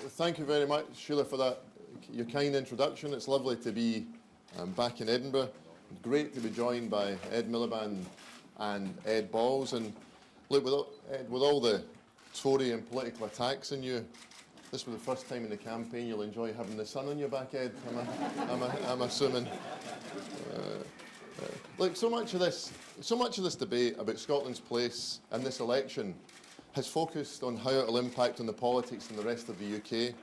Thank you very much, Sheila, for that, your kind introduction. It's lovely to be back in Edinburgh. Great to be joined by Ed Miliband and Ed Balls. And look, Ed, with all the Tory and political attacks on you, this was the first time in the campaign you'll enjoy having the sun on your back, Ed, I'm assuming. Look, so much of this debate about Scotland's place in this election has focused on how it will impact on the politics in the rest of the UK,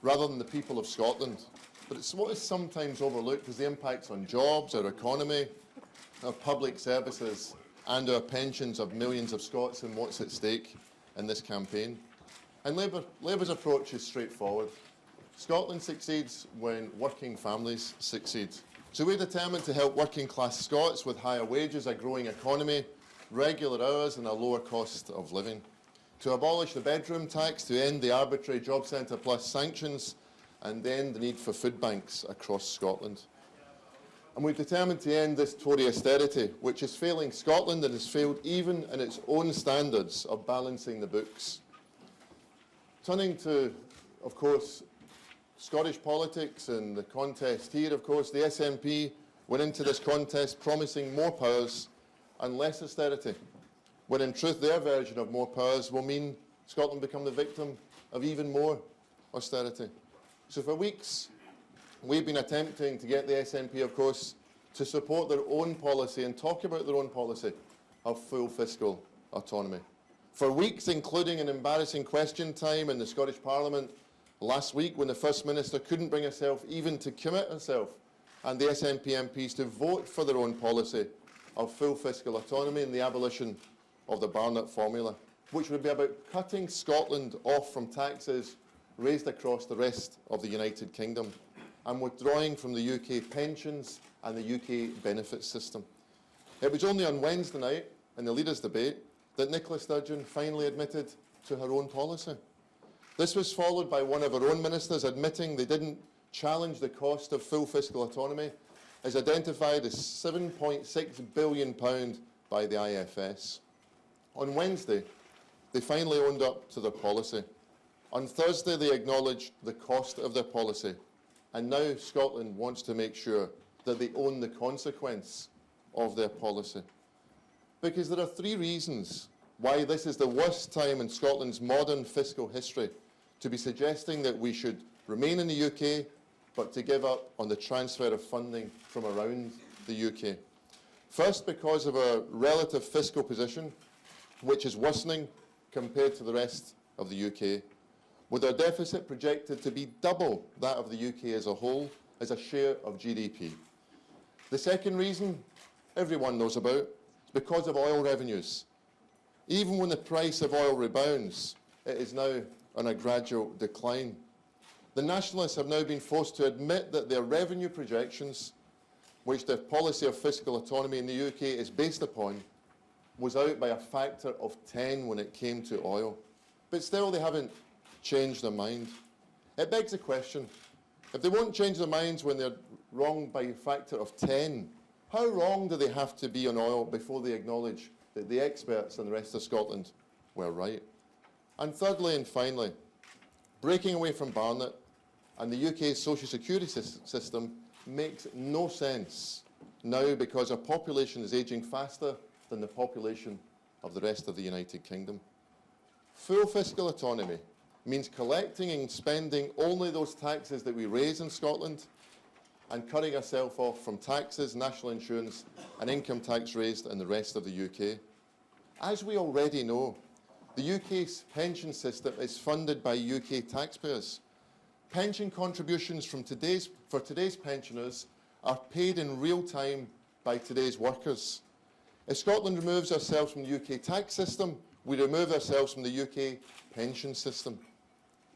rather than the people of Scotland. But it's what is sometimes overlooked is the impacts on jobs, our economy, our public services, and our pensions of millions of Scots and what's at stake in this campaign. And Labour's approach is straightforward. Scotland succeeds when working families succeed. So we're determined to help working class Scots with higher wages, a growing economy, regular hours and a lower cost of living, to abolish the bedroom tax, to end the arbitrary Job Centre Plus sanctions, and end the need for food banks across Scotland. And we're determined to end this Tory austerity, which is failing Scotland and has failed even in its own standards of balancing the books. Turning to, of course, Scottish politics and the contest here, of course, the SNP went into this contest promising more powers and less austerity, when in truth their version of more powers will mean Scotland become the victim of even more austerity. So for weeks, we've been attempting to get the SNP, of course, to support their own policy and talk about their own policy of full fiscal autonomy. For weeks, including an embarrassing question time in the Scottish Parliament last week, when the First Minister couldn't bring herself even to commit herself and the SNP MPs to vote for their own policy of full fiscal autonomy and the abolition of the Barnett formula, which would be about cutting Scotland off from taxes raised across the rest of the United Kingdom and withdrawing from the UK pensions and the UK benefits system. It was only on Wednesday night, in the leaders' debate, that Nicola Sturgeon finally admitted to her own policy. This was followed by one of her own ministers admitting they didn't challenge the cost of full fiscal autonomy, as identified as £7.6 billion by the IFS. On Wednesday, they finally owned up to their policy. On Thursday, they acknowledged the cost of their policy. And now Scotland wants to make sure that they own the consequence of their policy. Because there are three reasons why this is the worst time in Scotland's modern fiscal history to be suggesting that we should remain in the UK, but to give up on the transfer of funding from around the UK. First, because of our relative fiscal position, which is worsening compared to the rest of the UK, with our deficit projected to be double that of the UK as a whole, as a share of GDP. The second reason, everyone knows about, is because of oil revenues. Even when the price of oil rebounds, it is now on a gradual decline. The Nationalists have now been forced to admit that their revenue projections, which their policy of fiscal autonomy in the UK is based upon, was out by a factor of 10 when it came to oil. But still, they haven't changed their mind. It begs the question, if they won't change their minds when they're wrong by a factor of 10, how wrong do they have to be on oil before they acknowledge that the experts in the rest of Scotland were right? And thirdly and finally, breaking away from Barnett and the UK's social security system makes no sense now, because our population is ageing faster than the population of the rest of the United Kingdom. Full fiscal autonomy means collecting and spending only those taxes that we raise in Scotland and cutting ourselves off from taxes, national insurance and income tax raised in the rest of the UK. As we already know, the UK's pension system is funded by UK taxpayers. Pension contributions for today's pensioners are paid in real time by today's workers. If Scotland removes ourselves from the UK tax system, we remove ourselves from the UK pension system.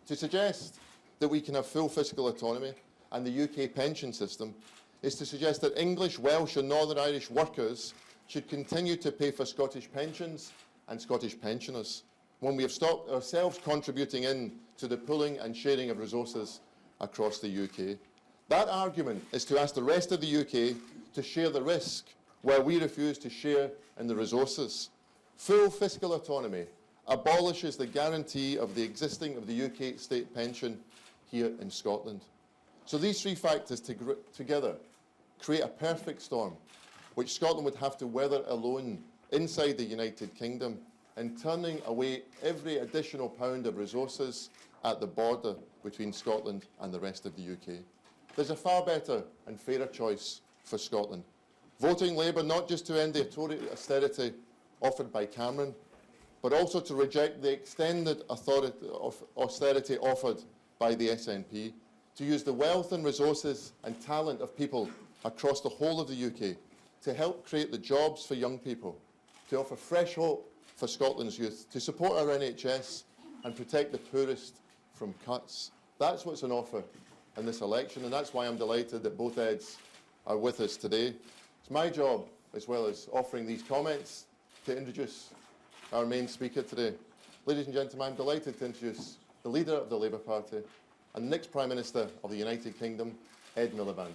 To suggest that we can have full fiscal autonomy and the UK pension system is to suggest that English, Welsh and Northern Irish workers should continue to pay for Scottish pensions and Scottish pensioners, when we have stopped ourselves contributing in to the pooling and sharing of resources across the UK. That argument is to ask the rest of the UK to share the risk where we refuse to share in the resources. Full fiscal autonomy abolishes the guarantee of the existing of the UK state pension here in Scotland. So these three factors together create a perfect storm, which Scotland would have to weather alone inside the United Kingdom, and turning away every additional pound of resources at the border between Scotland and the rest of the UK. There's a far better and fairer choice for Scotland. Voting Labour not just to end the Tory austerity offered by Cameron, but also to reject the extended austerity offered by the SNP, to use the wealth and resources and talent of people across the whole of the UK to help create the jobs for young people, to offer fresh hope for Scotland's youth, to support our NHS and protect the poorest from cuts. That's what's on offer in this election, and that's why I'm delighted that both Eds are with us today. It's my job, as well as offering these comments, to introduce our main speaker today. Ladies and gentlemen, I'm delighted to introduce the leader of the Labour Party and the next Prime Minister of the United Kingdom, Ed Miliband.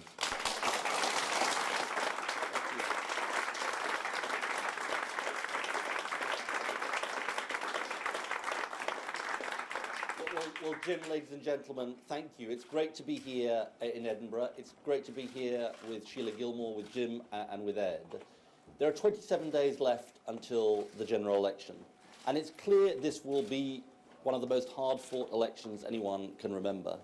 Well, Jim, ladies and gentlemen, thank you. It's great to be here in Edinburgh. It's great to be here with Sheila Gilmore, with Jim and with Ed. There are 27 days left until the general election, and it's clear this will be one of the most hard-fought elections anyone can remember.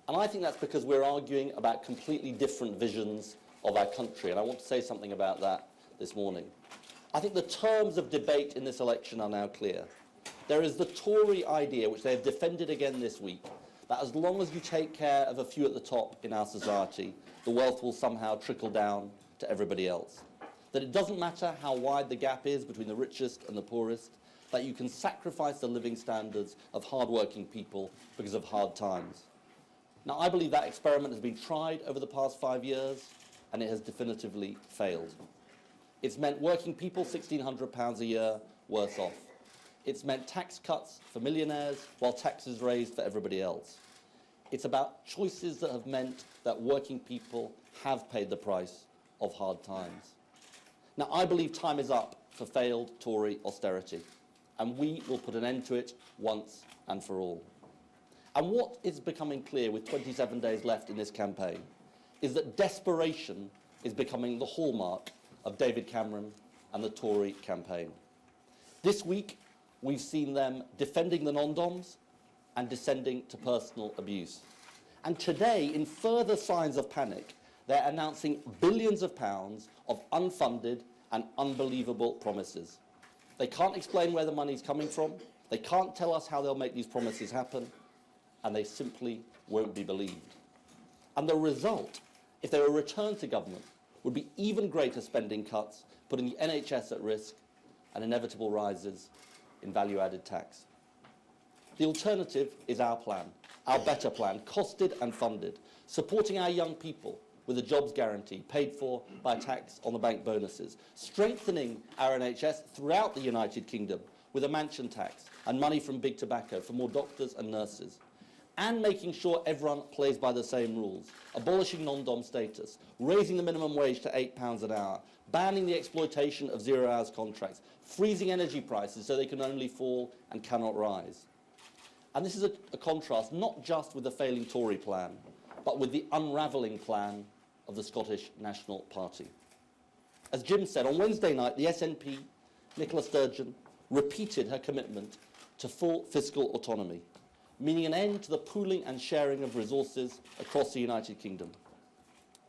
And I think that's because we're arguing about completely different visions of our country, and I want to say something about that this morning. I think the terms of debate in this election are now clear. There is the Tory idea, which they have defended again this week, that as long as you take care of a few at the top in our society, the wealth will somehow trickle down to everybody else. That it doesn't matter how wide the gap is between the richest and the poorest, that you can sacrifice the living standards of hard-working people because of hard times. Now, I believe that experiment has been tried over the past 5 years, and it has definitively failed. It's meant working people £1,600 a year worse off. It's meant tax cuts for millionaires while taxes raised for everybody else. It's about choices that have meant that working people have paid the price of hard times. Now, I believe time is up for failed Tory austerity, and we will put an end to it once and for all. And what is becoming clear with 27 days left in this campaign is that desperation is becoming the hallmark of David Cameron and the Tory campaign. This week, we've seen them defending the non-doms and descending to personal abuse. And today, in further signs of panic, they're announcing billions of pounds of unfunded and unbelievable promises. They can't explain where the money's coming from, they can't tell us how they'll make these promises happen, and they simply won't be believed. And the result, if they were returned to government, would be even greater spending cuts, putting the NHS at risk, and inevitable rises in value-added tax. The alternative is our plan, our better plan, costed and funded, supporting our young people with a jobs guarantee paid for by tax on the bank bonuses, strengthening our NHS throughout the United Kingdom with a mansion tax and money from big tobacco for more doctors and nurses, and making sure everyone plays by the same rules, abolishing non-dom status, raising the minimum wage to £8 an hour, banning the exploitation of zero-hours contracts, freezing energy prices so they can only fall and cannot rise. And this is a contrast not just with the failing Tory plan, but with the unravelling plan of the Scottish National Party. As Jim said, on Wednesday night, the SNP, Nicola Sturgeon, repeated her commitment to full fiscal autonomy, meaning an end to the pooling and sharing of resources across the United Kingdom.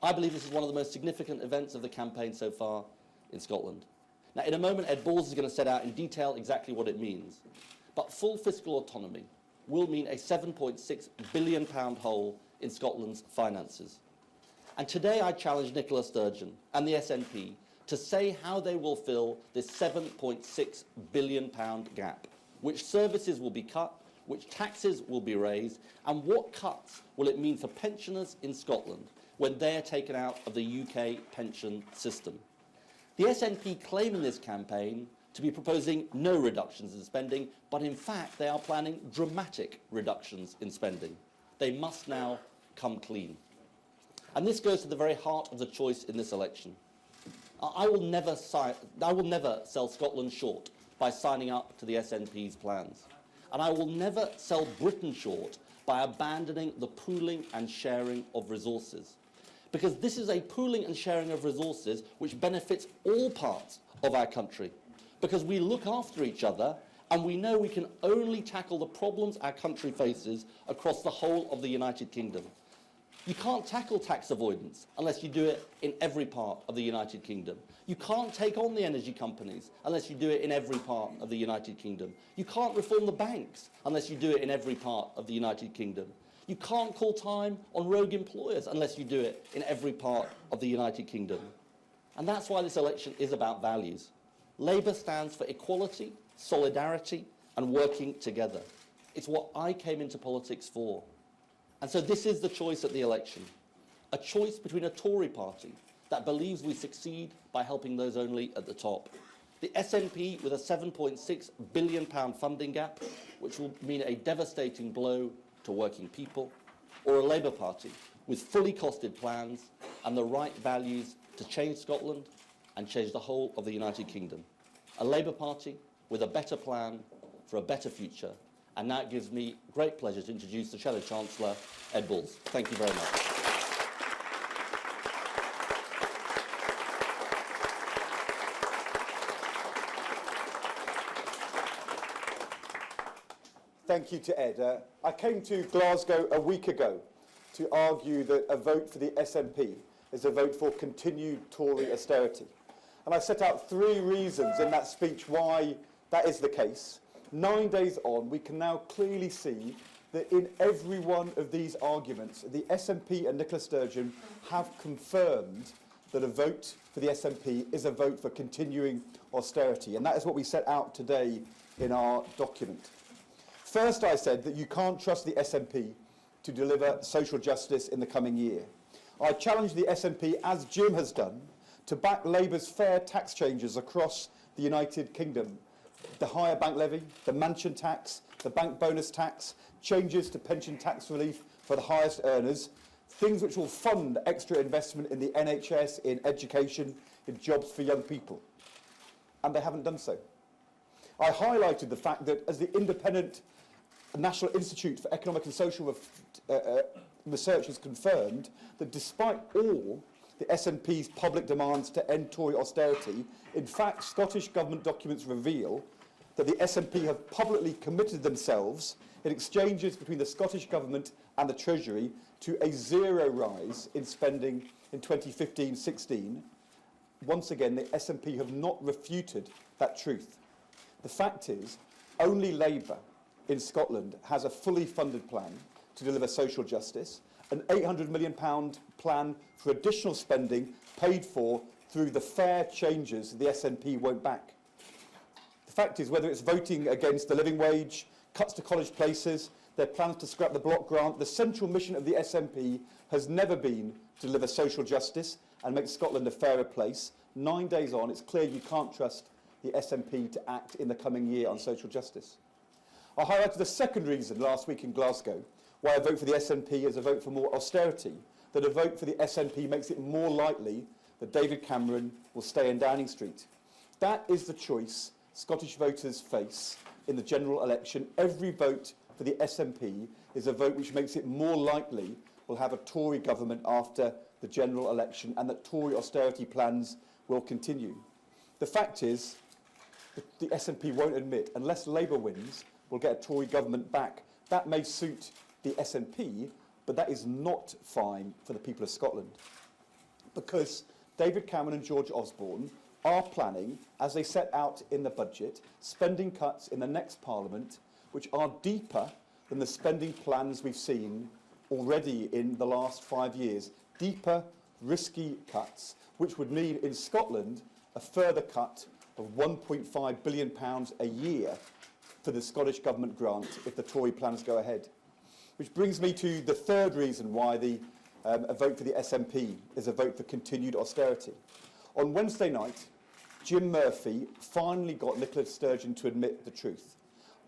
I believe this is one of the most significant events of the campaign so far in Scotland. Now, in a moment, Ed Balls is going to set out in detail exactly what it means. But full fiscal autonomy will mean a £7.6 billion hole in Scotland's finances. And today I challenge Nicola Sturgeon and the SNP to say how they will fill this £7.6 billion gap, which services will be cut, which taxes will be raised, and what cuts will it mean for pensioners in Scotland when they are taken out of the UK pension system. The SNP claim in this campaign to be proposing no reductions in spending, but in fact they are planning dramatic reductions in spending. They must now come clean. And this goes to the very heart of the choice in this election. I will never sell Scotland short by signing up to the SNP's plans. And I will never sell Britain short by abandoning the pooling and sharing of resources. Because this is a pooling and sharing of resources which benefits all parts of our country. Because we look after each other and we know we can only tackle the problems our country faces across the whole of the United Kingdom. You can't tackle tax avoidance unless you do it in every part of the United Kingdom. You can't take on the energy companies unless you do it in every part of the United Kingdom. You can't reform the banks unless you do it in every part of the United Kingdom. You can't call time on rogue employers unless you do it in every part of the United Kingdom. And that's why this election is about values. Labour stands for equality, solidarity, and working together. It's what I came into politics for. And so this is the choice at the election. A choice between a Tory party that believes we succeed by helping those only at the top. The SNP with a £7.6 billion funding gap, which will mean a devastating blow to working people, or a Labour Party with fully costed plans and the right values to change Scotland and change the whole of the United Kingdom. A Labour Party with a better plan for a better future. And now it gives me great pleasure to introduce the Shadow Chancellor, Ed Balls. Thank you very much. Thank you to Ed. I came to Glasgow a week ago to argue that a vote for the SNP is a vote for continued Tory austerity. And I set out 3 reasons in that speech why that is the case. 9 days on, we can now clearly see that in every one of these arguments, the SNP and Nicola Sturgeon have confirmed that a vote for the SNP is a vote for continuing austerity. And that is what we set out today in our document. First, I said that you can't trust the SNP to deliver social justice in the coming year. I challenged the SNP, as Jim has done, to back Labour's fair tax changes across the United Kingdom. The higher bank levy, the mansion tax, the bank bonus tax, changes to pension tax relief for the highest earners, things which will fund extra investment in the NHS, in education, in jobs for young people. And they haven't done so. I highlighted the fact that as the independent National Institute for Economic and Social Research has confirmed, that despite all the SNP's public demands to end Tory austerity, in fact, Scottish Government documents reveal that the SNP have publicly committed themselves in exchanges between the Scottish Government and the Treasury to a 0 rise in spending in 2015-16. Once again, the SNP have not refuted that truth. The fact is, only Labour in Scotland has a fully funded plan to deliver social justice, an £800 million plan for additional spending paid for through the fair changes the SNP won't back. The fact is, whether it's voting against the living wage, cuts to college places, their plans to scrap the block grant, the central mission of the SNP has never been to deliver social justice and make Scotland a fairer place. 9 days on, it's clear you can't trust the SNP to act in the coming year on social justice. I highlighted the second reason last week in Glasgow why a vote for the SNP is a vote for more austerity, that a vote for the SNP makes it more likely that David Cameron will stay in Downing Street. That is the choice Scottish voters face in the general election. Every vote for the SNP is a vote which makes it more likely we'll have a Tory government after the general election and that Tory austerity plans will continue. The fact is that the SNP won't admit, unless Labour wins, we'll get a Tory government back. That may suit the SNP, but that is not fine for the people of Scotland. Because David Cameron and George Osborne are planning, as they set out in the budget, spending cuts in the next Parliament which are deeper than the spending plans we've seen already in the last 5 years. Deeper, risky cuts, which would mean in Scotland a further cut of £1.5 billion a year for the Scottish Government grant if the Tory plans go ahead. Which brings me to the third reason why a vote for the SNP is a vote for continued austerity. On Wednesday night, Jim Murphy finally got Nicola Sturgeon to admit the truth.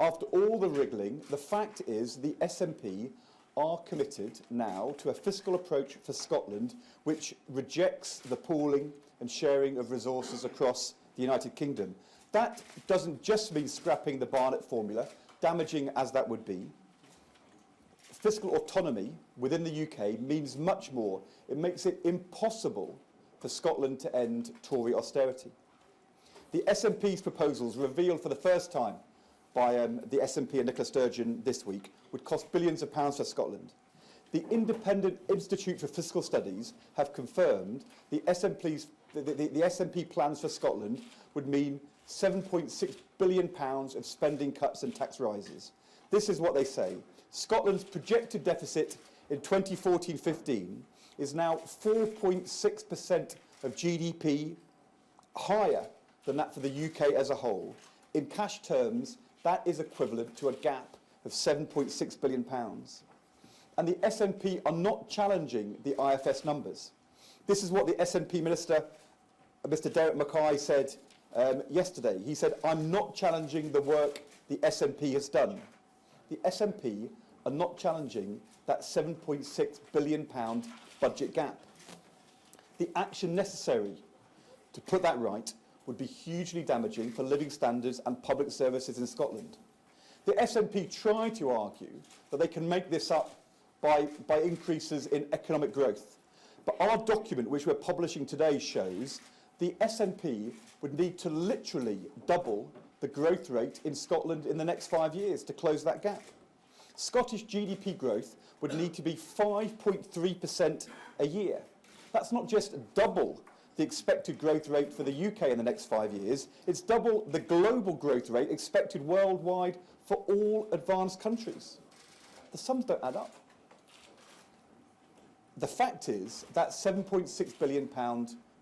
After all the wriggling, the fact is the SNP are committed now to a fiscal approach for Scotland which rejects the pooling and sharing of resources across the United Kingdom. That doesn't just mean scrapping the Barnett formula, damaging as that would be. Fiscal autonomy within the UK means much more. It makes it impossible for Scotland to end Tory austerity. The SNP's proposals, revealed for the first time by the SNP and Nicola Sturgeon this week, would cost billions of pounds for Scotland. The Independent Institute for Fiscal Studies have confirmed the SNP plans for Scotland would mean £7.6 billion of spending cuts and tax rises. This is what they say. Scotland's projected deficit in 2014-15 is now 4.6% of GDP, higher than that for the UK as a whole. In cash terms, that is equivalent to a gap of £7.6 billion. And the SNP are not challenging the IFS numbers. This is what the SNP Minister, Mr Derek Mackay, said yesterday. He said, "I'm not challenging the work the SNP has done." The SNP are not challenging that £7.6 billion budget gap. The action necessary to put that right would be hugely damaging for living standards and public services in Scotland. The SNP try to argue that they can make this up by increases in economic growth. But our document, which we're publishing today, shows the SNP would need to literally double the growth rate in Scotland in the next 5 years to close that gap. Scottish GDP growth would need to be 5.3% a year. That's not just double the expected growth rate for the UK in the next 5 years, it's double the global growth rate expected worldwide for all advanced countries. The sums don't add up. The fact is that £7.6 billion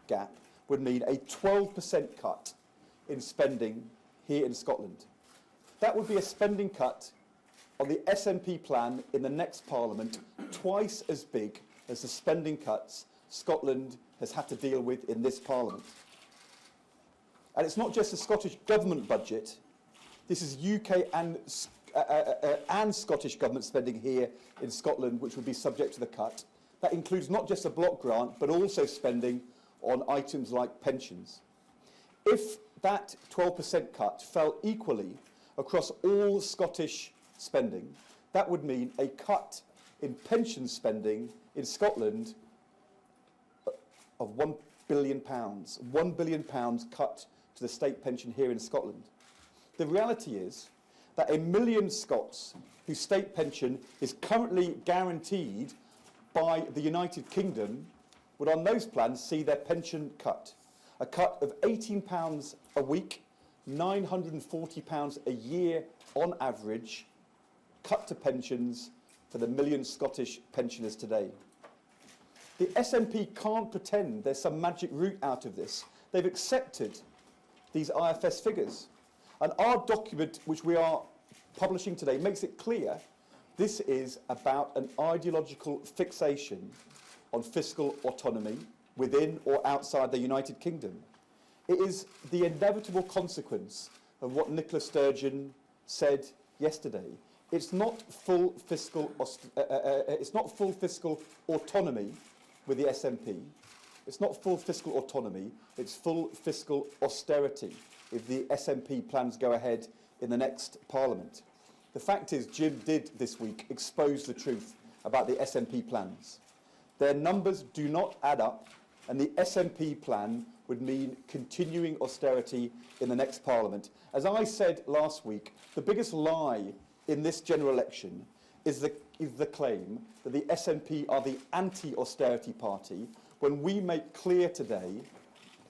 gap would mean a 12% cut in spending here in Scotland. That would be a spending cut on the SNP plan in the next Parliament twice as big as the spending cuts Scotland has had to deal with in this Parliament. And it's not just the Scottish Government budget, this is UK and Scottish Government spending here in Scotland which would be subject to the cut. That includes not just a block grant, but also spending on items like pensions. If that 12% cut fell equally across all Scottish spending, that would mean a cut in pension spending in Scotland of £1 billion. £1 billion cut to the state pension here in Scotland. The reality is that 1 million Scots whose state pension is currently guaranteed by the United Kingdom would on those plans see their pension cut. A cut of £18 a week, £940 a year on average, cut to pensions for the 1 million Scottish pensioners today. The SNP can't pretend there's some magic route out of this. They've accepted these IFS figures. And our document, which we are publishing today, makes it clear this is about an ideological fixation on fiscal autonomy within or outside the United Kingdom. It is the inevitable consequence of what Nicola Sturgeon said yesterday. It's not full fiscal autonomy with the SNP. It's not full fiscal autonomy. It's full fiscal austerity if the SNP plans go ahead in the next Parliament. The fact is, Jim did this week expose the truth about the SNP plans. Their numbers do not add up, and the SNP plan would mean continuing austerity in the next Parliament. As I said last week, the biggest lie in this general election is the claim that the SNP are the anti-austerity party, when we make clear today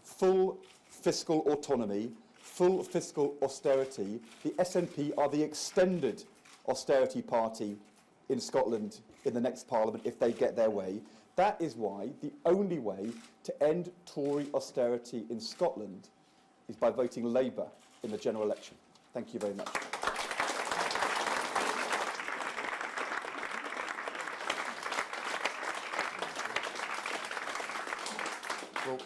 full fiscal autonomy, full fiscal austerity. The SNP are the extended austerity party in Scotland in the next Parliament if they get their way. That is why the only way to end Tory austerity in Scotland is by voting Labour in the general election. Thank you very much. Well,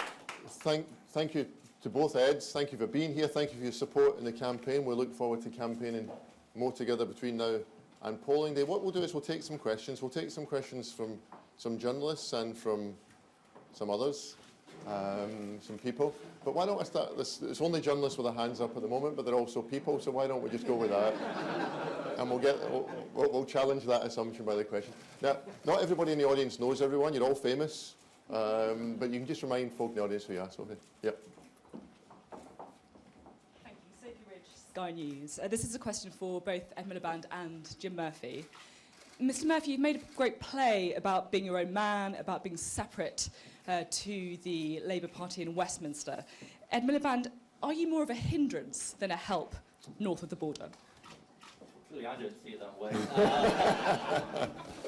thank you to both Eds. Thank you for being here. Thank you for your support in the campaign. We look forward to campaigning more together between now and polling day. What we'll do is we'll take some questions. We'll take some questions from some journalists and from some others. some people. But why don't I start this? It's only journalists with their hands up at the moment, but they're also people, so why don't we just go with that? And we'll challenge that assumption by the question. Now, not everybody in the audience knows everyone. You're all famous. But you can just remind folk in the audience who you are, Sophie. Yep. Thank you. Sophie Ridge, Sky News. This is a question for both Ed Miliband and Jim Murphy. Mr. Murphy, you've made a great play about being your own man, about being separate to the Labour Party in Westminster. Ed Miliband, are you more of a hindrance than a help north of the border? Really, I don't see it that way.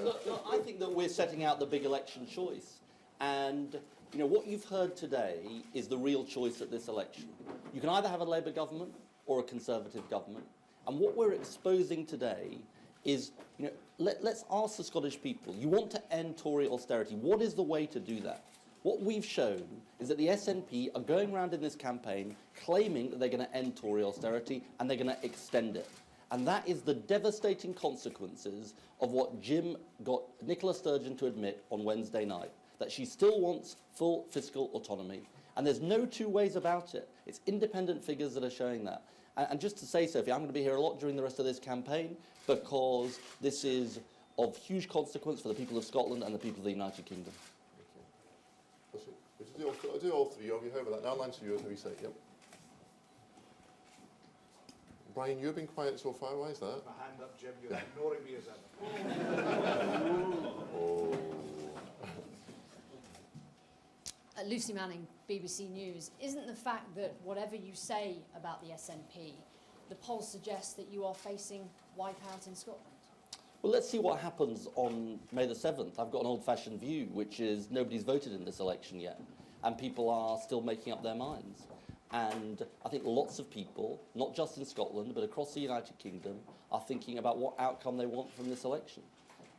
Look, I think that we're setting out the big election choice. And you know, what you've heard today is the real choice at this election. You can either have a Labour government or a Conservative government. And what we're exposing today is, you know, let's ask the Scottish people, you want to end Tory austerity. What is the way to do that? What we've shown is that the SNP are going around in this campaign claiming that they're going to end Tory austerity and they're going to extend it. And that is the devastating consequences of what Jim got Nicola Sturgeon to admit on Wednesday night, that she still wants full fiscal autonomy. And there's no two ways about it. It's independent figures that are showing that. And just to say, Sophie, I'm going to be here a lot during the rest of this campaign because this is of huge consequence for the people of Scotland and the people of the United Kingdom. I'll do all three of you. How about that? Now I'll answer yours in a wee sec. Yep. Brian, you've been quiet so far. Why is that? My hand up, Jim. You're ignoring me as ever. Oh. Lucy Manning, BBC News. Isn't the fact that whatever you say about the SNP, the polls suggest that you are facing wipeout in Scotland? Well, let's see what happens on May the 7th. I've got an old-fashioned view, which is nobody's voted in this election yet, and people are still making up their minds. And I think lots of people, not just in Scotland, but across the United Kingdom, are thinking about what outcome they want from this election.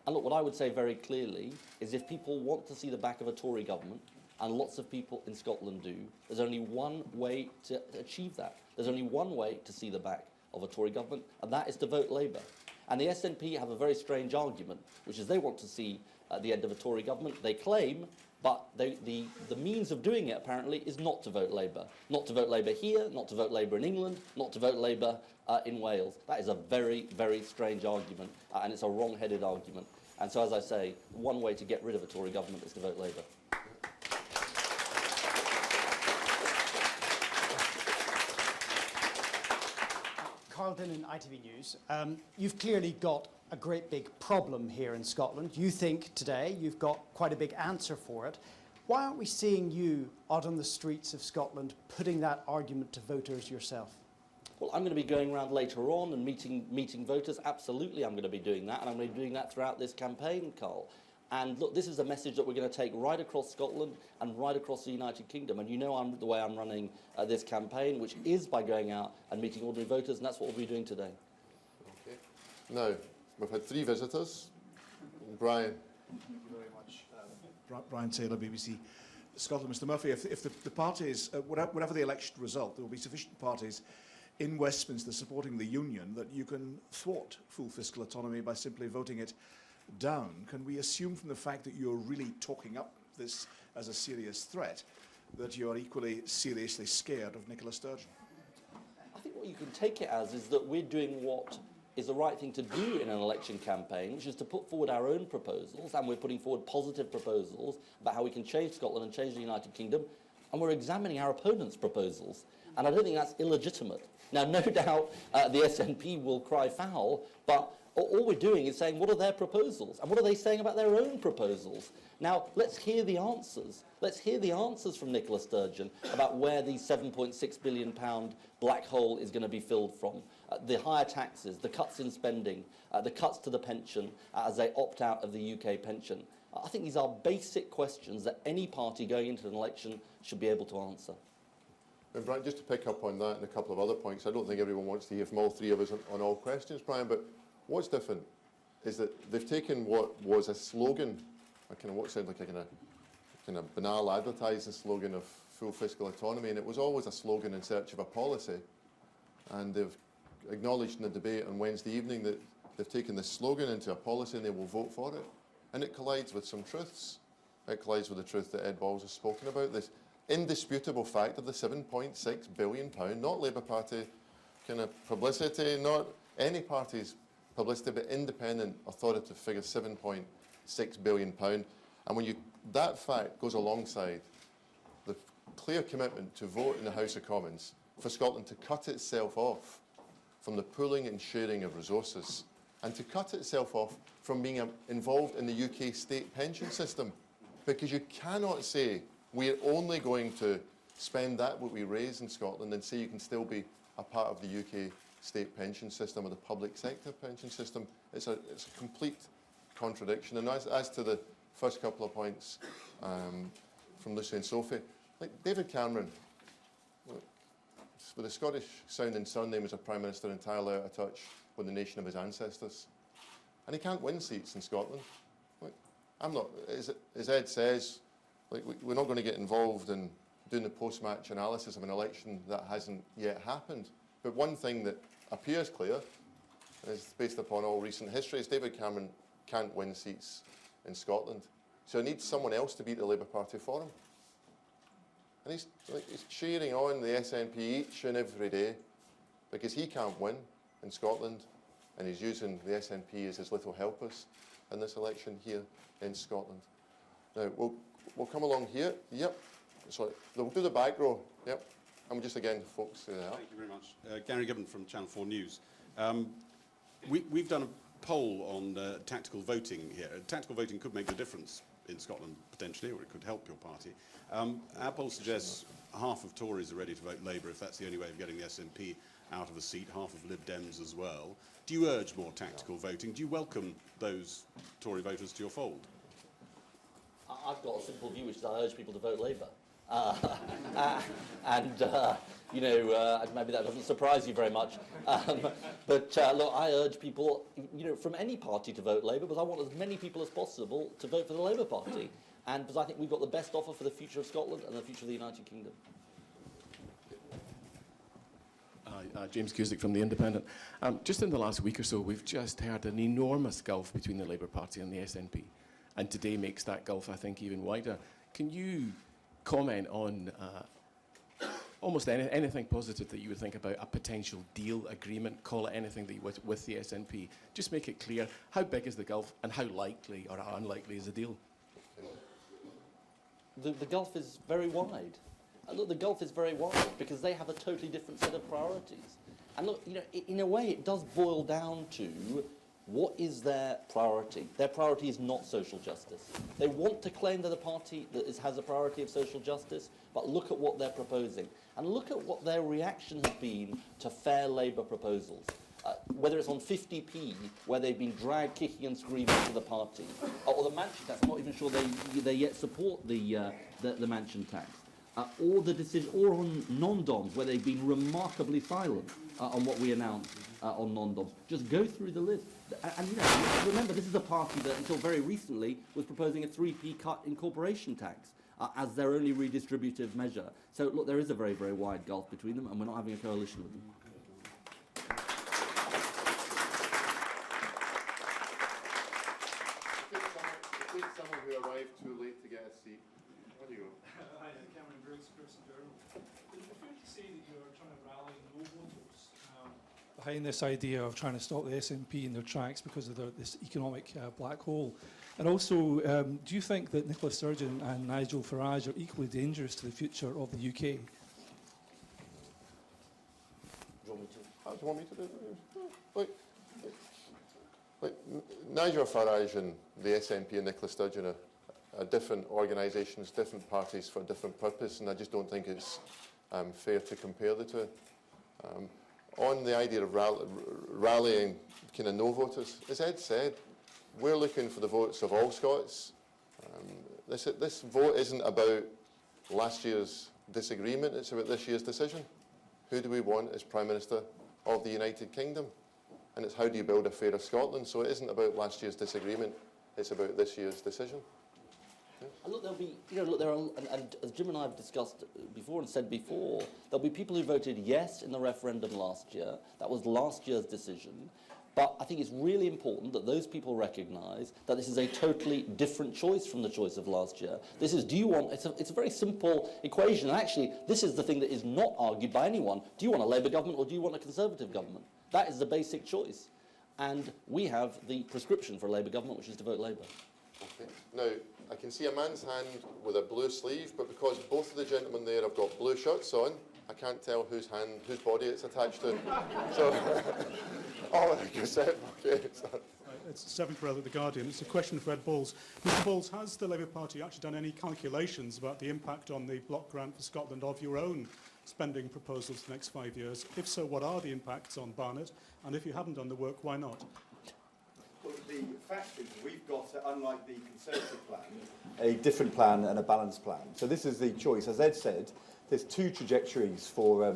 And look, what I would say very clearly is if people want to see the back of a Tory government, and lots of people in Scotland do, there's only one way to achieve that. There's only one way to see the back of a Tory government, and that is to vote Labour. And the SNP have a very strange argument, which is they want to see the end of a Tory government, they claim, but the means of doing it, apparently, is not to vote Labour. Not to vote Labour here, not to vote Labour in England, not to vote Labour in Wales. That is a very, very strange argument, and it's a wrong-headed argument. And so, as I say, one way to get rid of a Tory government is to vote Labour. Carl Dinnan, ITV News. You've clearly got a great big problem here in Scotland. You think today you've got quite a big answer for it. Why aren't we seeing you out on the streets of Scotland putting that argument to voters yourself? Well, I'm going to be going around later on and meeting voters. Absolutely, I'm going to be doing that, and I'm going to be doing that throughout this campaign, Carl. And look, this is a message that we're going to take right across Scotland and right across the United Kingdom. And you know the way I'm running this campaign, which is by going out and meeting ordinary voters, and that's what we'll be doing today. Okay. Now, we've had three visitors. Brian. Thank you very much. Brian Taylor, BBC Scotland. Mr Murphy, if the parties, whatever the election result, there will be sufficient parties in Westminster supporting the Union that you can thwart full fiscal autonomy by simply voting it down. Can we assume from the fact that you're really talking up this as a serious threat that you're equally seriously scared of Nicola Sturgeon? I think what you can take it as is that we're doing what is the right thing to do in an election campaign, which is to put forward our own proposals, and we're putting forward positive proposals about how we can change Scotland and change the United Kingdom, and we're examining our opponents' proposals. And I don't think that's illegitimate. Now, no doubt the SNP will cry foul, but all we're doing is saying, what are their proposals? And what are they saying about their own proposals? Now, let's hear the answers. Let's hear the answers from Nicola Sturgeon about where the £7.6 billion black hole is going to be filled from. The higher taxes, the cuts in spending, the cuts to the pension as they opt out of the UK pension. I think these are basic questions that any party going into an election should be able to answer. And Brian, just to pick up on that and a couple of other points, I don't think everyone wants to hear from all three of us on all questions, Brian, but what's different is that they've taken what was a slogan, what sounds like a kind of banal advertising slogan of full fiscal autonomy, and it was always a slogan in search of a policy. And they've acknowledged in the debate on Wednesday evening that they've taken this slogan into a policy and they will vote for it. And it collides with some truths. It collides with the truth that Ed Balls has spoken about, this indisputable fact of the £7.6 billion, not Labour Party kind of publicity, not any party's publicity, but independent authoritative figure, £7.6 billion. And when that fact goes alongside the clear commitment to vote in the House of Commons for Scotland to cut itself off from the pooling and sharing of resources, and to cut itself off from being involved in the UK state pension system, because you cannot say we're only going to spend that what we raise in Scotland and say you can still be a part of the UK state pension system or the public sector pension system. It's a complete contradiction. And as to the first couple of points from Lucy and Sophie, like David Cameron, with a Scottish sounding surname as a Prime Minister, entirely out of touch with the nation of his ancestors. And he can't win seats in Scotland. Like, I'm not, as Ed says, like, we're not going to get involved in doing the post-match analysis of an election that hasn't yet happened. But one thing that appears clear, and is based upon all recent history, is David Cameron can't win seats in Scotland. So he needs someone else to beat the Labour Party for him. And he's cheering on the SNP each and every day because he can't win in Scotland, and he's using the SNP as his little helpers in this election here in Scotland. Now, we'll come along here. Yep. Sorry, we'll do the back row. Yep. And just again, folks. Thank you very much. Gary Gibbon from Channel 4 News. We've done a poll on tactical voting here. Tactical voting could make a difference in Scotland, potentially, or it could help your party. Our poll suggests half of Tories are ready to vote Labour if that's the only way of getting the SNP out of a seat, half of Lib Dems as well. Do you urge more tactical voting? Do you welcome those Tory voters to your fold? I've got a simple view, which is I urge people to vote Labour. Maybe that doesn't surprise you very much. Look, I urge people, from any party to vote Labour, because I want as many people as possible to vote for the Labour Party. And because I think we've got the best offer for the future of Scotland and the future of the United Kingdom. James Cusick from The Independent. Just in the last week or so, we've just heard an enormous gulf between the Labour Party and the SNP. And today makes that gulf, I think, even wider. Can you comment on almost anything positive that you would think about a potential deal, agreement, call it anything that you with the SNP? Just make it clear, how big is the gulf and how likely or how unlikely is the deal? The gulf is very wide. And look, the gulf is very wide because they have a totally different set of priorities. And look, in a way, it does boil down to what is their priority. Their priority is not social justice. They want to claim they're the party that has a priority of social justice, but look at what they're proposing. And look at what their reaction has been to fair Labour proposals. Whether it's on 50p, where they've been dragged kicking and screaming to the party, or the mansion tax. I'm not even sure they yet support the mansion tax, or the decision, or on non-doms, where they've been remarkably silent on what we announced on non-doms. Just go through the list, and remember, this is a party that until very recently was proposing a 3p cut in corporation tax as their only redistributive measure. So look, there is a very, very wide gulf between them, and we're not having a coalition with them. Someone who arrived too late to get a seat. Where do you go? Hi, Cameron Brooks, Brooks and Durham. Is it fair to say that you're trying to rally no voters behind this idea of trying to stop the SNP in their tracks because of this economic black hole? And also, do you think that Nicola Sturgeon and Nigel Farage are equally dangerous to the future of the UK? Do you want me to do it? Like, Nigel Farage and the SNP and Nicola Sturgeon are different organisations, different parties for a different purpose, and I just don't think it's fair to compare the two. On the idea of rallying kind of no voters, as Ed said, we're looking for the votes of all Scots. This vote isn't about last year's disagreement, it's about this year's decision. Who do we want as Prime Minister of the United Kingdom? And it's how do you build a fairer Scotland? So it isn't about last year's disagreement, it's about this year's decision. Yeah. And look, there'll be, there are, and as Jim and I have discussed before and said before, there'll be people who voted yes in the referendum last year. That was last year's decision. But I think it's really important that those people recognise that this is a totally different choice from the choice of last year. This is, do you want, it's a very simple equation, and actually this is the thing that is not argued by anyone. Do you want a Labour government or do you want a Conservative government? That is the basic choice. And we have the prescription for a Labour government, which is to vote Labour. Okay. Now, I can see a man's hand with a blue sleeve, but because both of the gentlemen there have got blue shirts on, I can't tell whose body it's attached to. So, oh, Joseph, okay. It's Stephen Carell at The Guardian. It's a question for Ed Balls. Mr Balls, has the Labour Party actually done any calculations about the impact on the block grant for Scotland of your own spending proposals for the next 5 years? If so, what are the impacts on Barnet? And if you haven't done the work, why not? Well, the fact is we've got, unlike the Conservative plan, a different plan and a balanced plan. So this is the choice. As Ed said, there's two trajectories for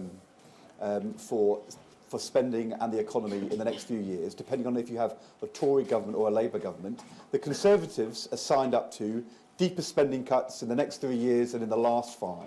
spending and the economy in the next few years, depending on if you have a Tory government or a Labour government. The Conservatives are signed up to deeper spending cuts in the next 3 years than in the last 5.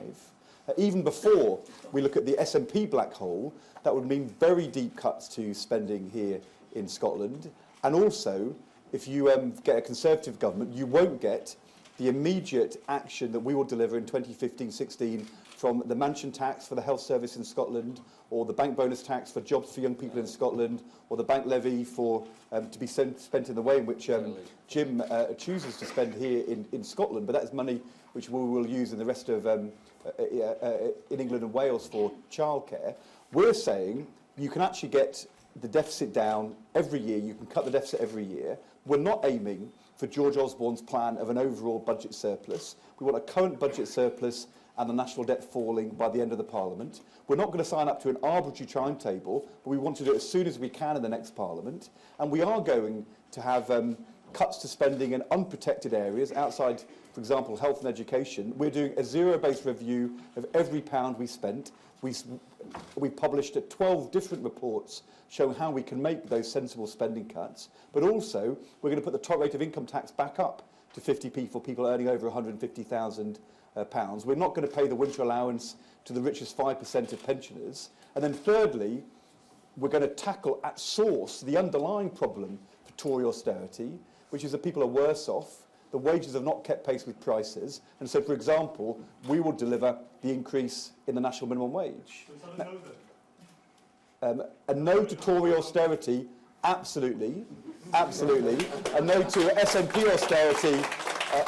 Even before we look at the SNP black hole, that would mean very deep cuts to spending here in Scotland. And also, if you get a Conservative government, you won't get the immediate action that we will deliver in 2015-16 from the mansion tax for the health service in Scotland, or the bank bonus tax for jobs for young people in Scotland, or the bank levy for to be spent in the way in which Jim chooses to spend here in Scotland. But that is money which we will use in the rest of in England and Wales for childcare. We're saying you can actually get the deficit down every year. You can cut the deficit every year. We're not aiming for George Osborne's plan of an overall budget surplus. We want a current budget surplus and the national debt falling by the end of the Parliament. We're not going to sign up to an arbitrary timetable, but we want to do it as soon as we can in the next Parliament. And we are going to have cuts to spending in unprotected areas outside, for example, health and education. We're doing a zero-based review of every pound we spent. We published 12 different reports showing how we can make those sensible spending cuts. But also, we're going to put the top rate of income tax back up to 50p for people earning over £150,000. We're not going to pay the winter allowance to the richest 5% of pensioners. And then thirdly, we're going to tackle at source the underlying problem for Tory austerity, which is that people are worse off. The wages have not kept pace with prices. And so, for example, we will deliver the increase in the national minimum wage. So is that a no then? A no to Tory austerity, absolutely. Absolutely. A no to SNP austerity,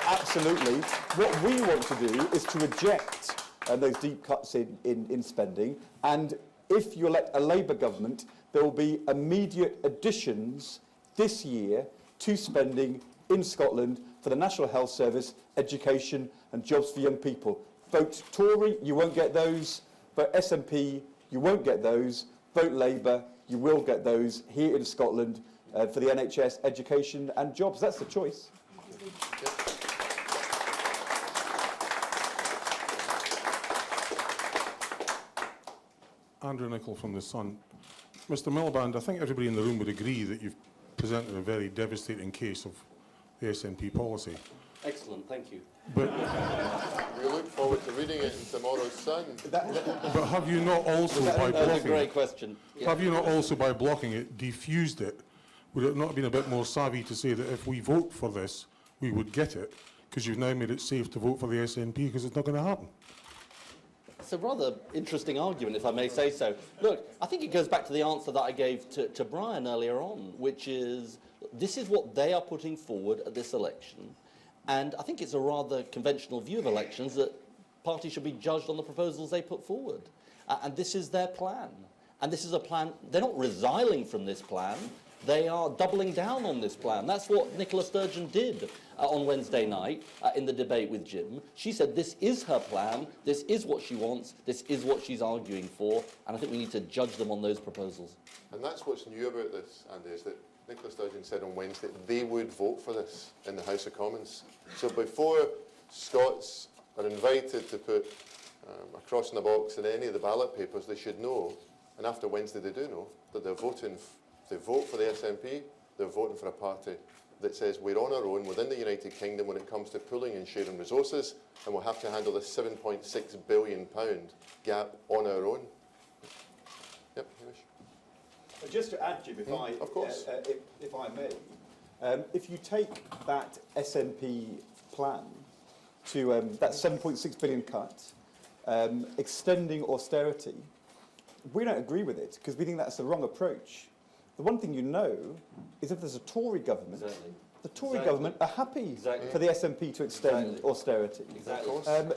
absolutely. What we want to do is to reject those deep cuts in spending. And if you elect a Labour government, there will be immediate additions this year to spending in Scotland for the National Health Service, education and jobs for young people. Vote Tory, you won't get those. Vote SNP, you won't get those. Vote Labour, you will get those here in Scotland for the NHS, education and jobs. That's the choice. Andrew Nicholl from The Sun. Mr Miliband, I think everybody in the room would agree that you've presented a very devastating case of the SNP policy. Excellent, thank you. But we look forward to reading it in tomorrow's Sun. But have you not also, by That's a blocking great it, question. Yeah. have you not also, by blocking it, defused it? Would it not have been a bit more savvy to say that if we vote for this, we would get it, because you've now made it safe to vote for the SNP because it's not going to happen? It's a rather interesting argument, if I may say so. Look, I think it goes back to the answer that I gave to Brian earlier on, which is this is what they are putting forward at this election. And I think it's a rather conventional view of elections that parties should be judged on the proposals they put forward. And this is their plan. And this is a plan, they're not resiling from this plan, they are doubling down on this plan. That's what Nicola Sturgeon did on Wednesday night in the debate with Jim. She said this is her plan, this is what she wants, this is what she's arguing for, and I think we need to judge them on those proposals. And that's what's new about this, Andy, is that Nicola Sturgeon said on Wednesday they would vote for this in the House of Commons. So before Scots are invited to put a cross in the box in any of the ballot papers, they should know, and after Wednesday they do know, that they're voting, if they vote for the SNP, they're voting for a party that says we're on our own within the United Kingdom when it comes to pooling and sharing resources, and we'll have to handle this £7.6 billion gap on our own. Yep, Hamish. Just to add, Jim, of course. If I may, if you take that SNP plan to that 7.6 billion cut, extending austerity, we don't agree with it because we think that's the wrong approach. The one thing you know is if there's a Tory government, the Tory government are happy for the SNP to extend austerity.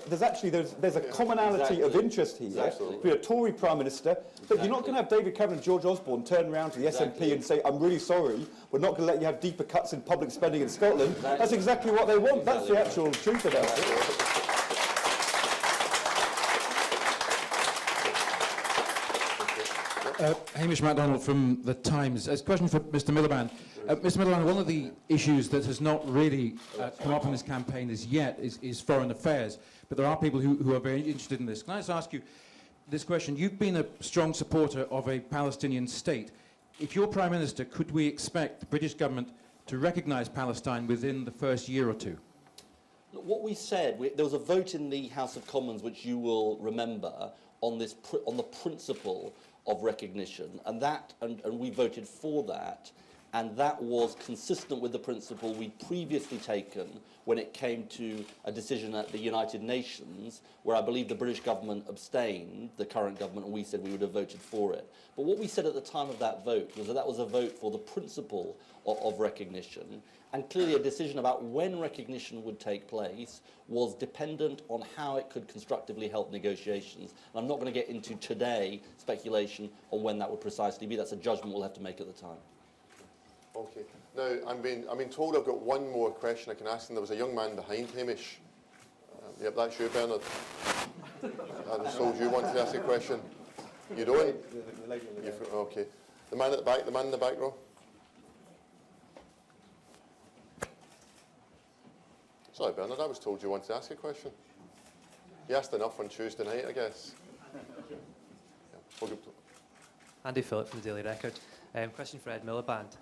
There's a commonality of interest here between a Tory Prime Minister, but you're not going to have David Cameron and George Osborne turn around to the SNP and say, I'm really sorry, we're not going to let you have deeper cuts in public spending in Scotland. That's exactly what they want. That's the actual truth about it. Hamish MacDonald from The Times. A question for Mr Miliband. Mr Miliband, one of the issues that has not really come up in this campaign as yet is foreign affairs, but there are people who are very interested in this. Can I just ask you this question? You've been a strong supporter of a Palestinian state. If you're Prime Minister, could we expect the British government to recognise Palestine within the first year or two? Look, what we said, there was a vote in the House of Commons, which you will remember, on the principle of recognition, and we voted for that, and that was consistent with the principle we'd previously taken when it came to a decision at the United Nations, where I believe the British government abstained, the current government, and we said we would have voted for it. But what we said at the time of that vote was that that was a vote for the principle of recognition, and clearly a decision about when recognition would take place was dependent on how it could constructively help negotiations. And I'm not going to get into today speculation on when that would precisely be. That's a judgment we'll have to make at the time. Okay. Now, I'm being told I've got one more question I can ask, and there was a young man behind Hamish. Yep, that's you, Bernard. I was told you wanted to ask a question. You don't? Okay. The man at the back, the man in the back row. Sorry, Bernard, I was told you wanted to ask a question. You asked enough on Tuesday night, I guess. Yeah. Andy Phillip from the Daily Record. Question for Ed Miliband.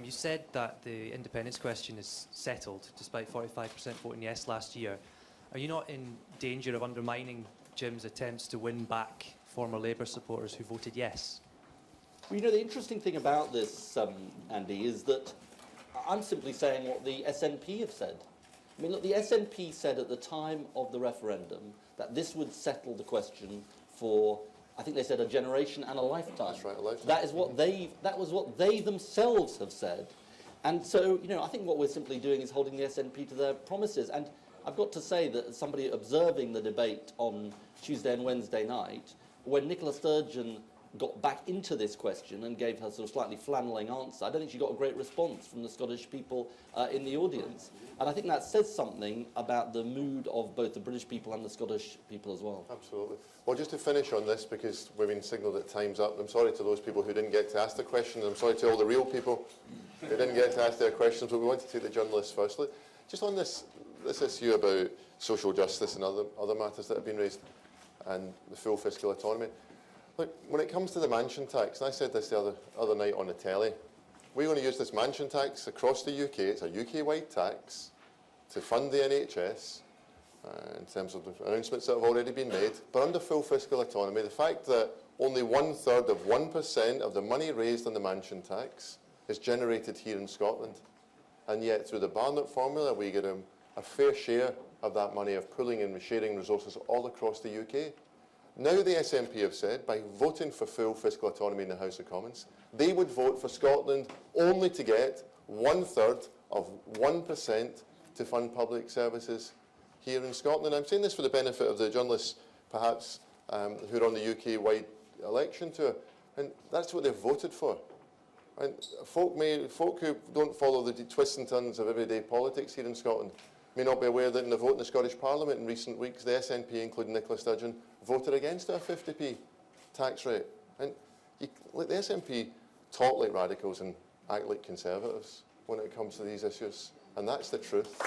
You said that the independence question is settled, despite 45% voting yes last year. Are you not in danger of undermining Jim's attempts to win back former Labour supporters who voted yes? Well, you know, the interesting thing about this, Andy, is that I'm simply saying what the SNP have said. I mean, look, the SNP said at the time of the referendum that this would settle the question for, I think they said, a generation and a lifetime. That's right, a lifetime. That was what they themselves have said. And so, you know, I think what we're simply doing is holding the SNP to their promises. And I've got to say that as somebody observing the debate on Tuesday and Wednesday night, when Nicola Sturgeon got back into this question and gave her sort of slightly flanelling answer, I don't think she got a great response from the Scottish people in the audience. And I think that says something about the mood of both the British people and the Scottish people as well. Absolutely. Well, just to finish on this, because we've been signalled that time's up, I'm sorry to those people who didn't get to ask the questions. I'm sorry to all the real people who didn't get to ask their questions, but we want to take the journalists firstly. Just on this issue about social justice and other matters that have been raised, and the full fiscal autonomy. Look, when it comes to the mansion tax, and I said this the other night on the telly, we're going to use this mansion tax across the UK. It's a UK-wide tax to fund the NHS in terms of the announcements that have already been made. But under full fiscal autonomy, the fact that only 1/3 of 1% of the money raised on the mansion tax is generated here in Scotland, and yet through the Barnett formula we get a fair share of that money of pooling and sharing resources all across the UK. Now the SNP have said, by voting for full fiscal autonomy in the House of Commons, they would vote for Scotland only to get 1/3 of 1% to fund public services here in Scotland. I'm saying this for the benefit of the journalists, perhaps, who are on the UK-wide election tour, and that's what they've voted for. And folk who don't follow the twists and turns of everyday politics here in Scotland may not be aware that in the vote in the Scottish Parliament in recent weeks, the SNP, including Nicola Sturgeon, voted against a 50p tax rate. And the SNP talk like radicals and act like conservatives when it comes to these issues, and that's the truth.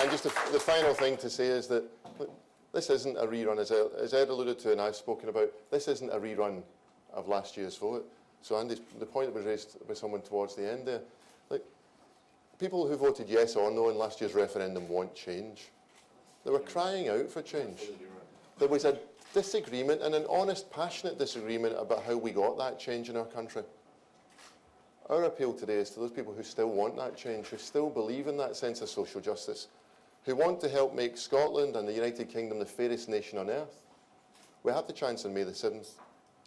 And just the final thing to say is that look, this isn't a rerun, as Ed alluded to and I've spoken about, this isn't a rerun of last year's vote. So Andy, the point that was raised by someone towards the end there, like, people who voted yes or no in last year's referendum want change. They were crying out for change. There was a disagreement, and an honest, passionate disagreement about how we got that change in our country. Our appeal today is to those people who still want that change, who still believe in that sense of social justice, who want to help make Scotland and the United Kingdom the fairest nation on earth. We have the chance on May the 7th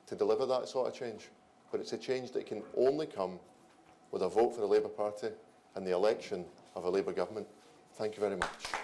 to deliver that sort of change, but it's a change that can only come with a vote for the Labour Party and the election of a Labour government. Thank you very much.